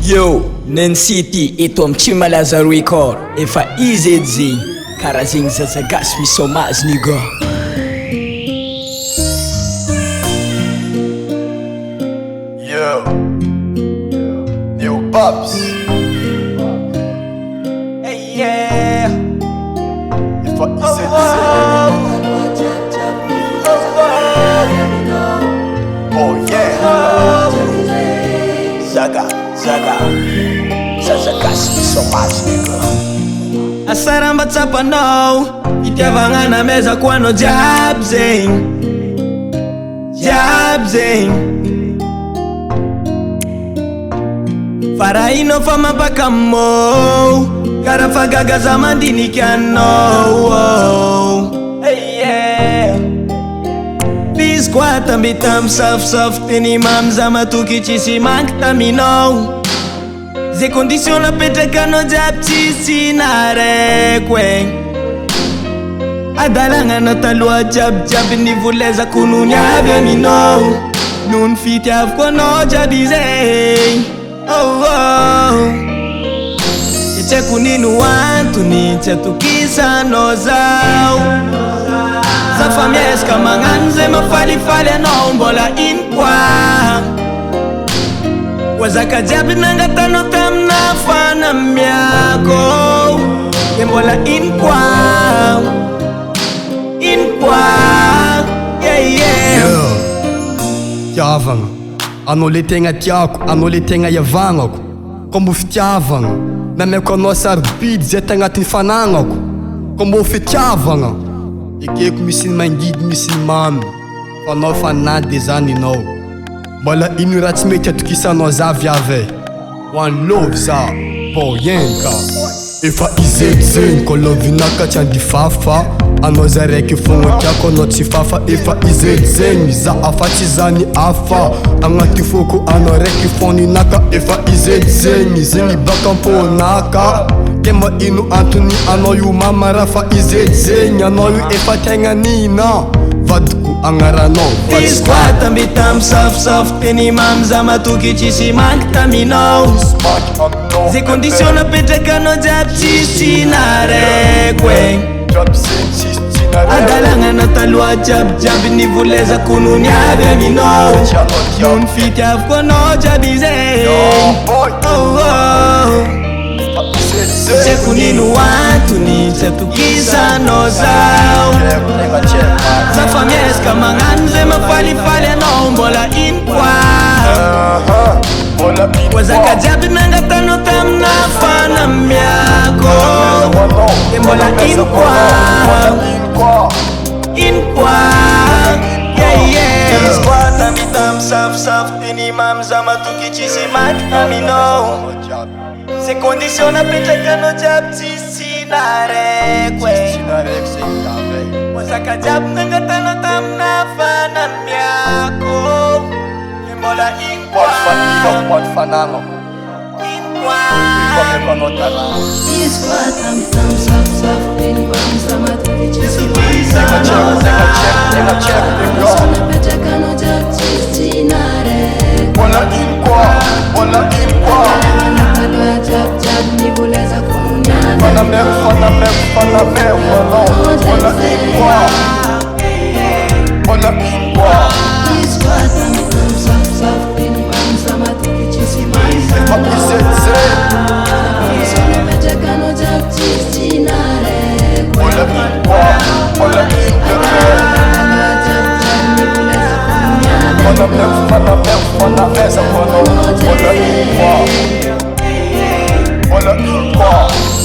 Yo, nyncy eto amin'ny Malaza record. Efa ZAZA karaha zegny ZAZA GASY MISOMA nigga. Yo, new BABs. Hey yeah. Efa ZAZA. Oh yeah. ZAZA GASY MISOMA nigga. Asaramba tsapanao itiavagna na meza ko anao jiaby zegny, jiaby zegny. Fara ino fa mampakamo karaha fagagaza mandiniky anao. Hey yeah. Izy koa tamby tamy safosafo teny mamza matoky tsisy manky taminao. Ze condition napetraky anao jiaby tsisy nareko egny. Adalagna anao taloha jiabijiaby nivolezako noho ny avy aminao. Noho ny fitiavako anao jiaby zegny. Oh oh. Tsy haiko nino antony tsy atokisanao zao. Zafa miezaka magnano zay mafalifaly anao mbola ino koa. Wazaka jiaby nangatanao tamina fanamiako. Ke mbola ino koa, ino koa. Yeah yeah. Tiavagna, anao le tegna tiako, anao le tegna iavanako. Kombo fitiavagna, nameko anao sarobidy zay tagnatin'ny fanagnako. Kombo fitiavagna, ekeko misy ny mangidy misy ny mamy. Fa anao fanady zany anao. Mbola ino raha tsy mety atokisanao za viave. One love za, boyenka. Efa ZAZA kolovinaka tsy andifafa. Anao za raiky fogna tiako anao tsy fafa. Efa ZAZA mizaha afa tsy zany hafa. Agnaty foko anao raiky foninaka. Efa ZAZA zegny baka amponaka. Ke ma ino antony anao io mama raha fa ZAZA anao io efa tegna nina. Vadiko agnaranao. Izy koa tamby tamy safosafo teny mamza matoky tsisy manky taminao. Ze condition napetraky anao jiaby tsisy nareko egny. Adalagna anao taloha jiabijiaby nivolezako noho ny avy aminao. Noho ny fitiavako anao jiaby zegny. Oh oh. Tsy haiko nino antony tsy atokisanao zao. Zafa miezaka magnano zay mafalifaly anao mbola ino koa. Wazaka jiaby nangatanao tamina fanamiako. Ke mbola ino koa, ino koa. Yeah yeah. Izy koa tamby tamy safosafo teny mamza matoky tsisy manky taminao. Ze condition napetraky anao jiaby tsisy nareko egny. Wazaka jiaby nangatanao tamina fanamiako. Ke mbola ino koa, ino koa. Izy koa tamby tamy safosafo teny mamza matoky tsisy manky taminao. Napetraky anao jiaby tsisy nareko. Mbola ino koa,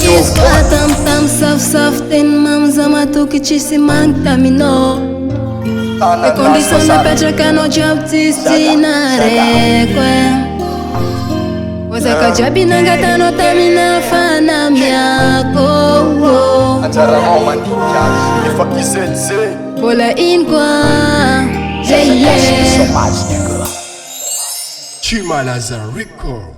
Izy koa tamby safosafo teny mamza matoky tsisy manky taminao. E condition napetraky anao jiaby tsisy nareko egny. Wazaka jiaby nangatanao tamina fanamiako. anjaranao mandinika efa ZAZA. Mbola ino koa. Yeah yeah. Malaza record.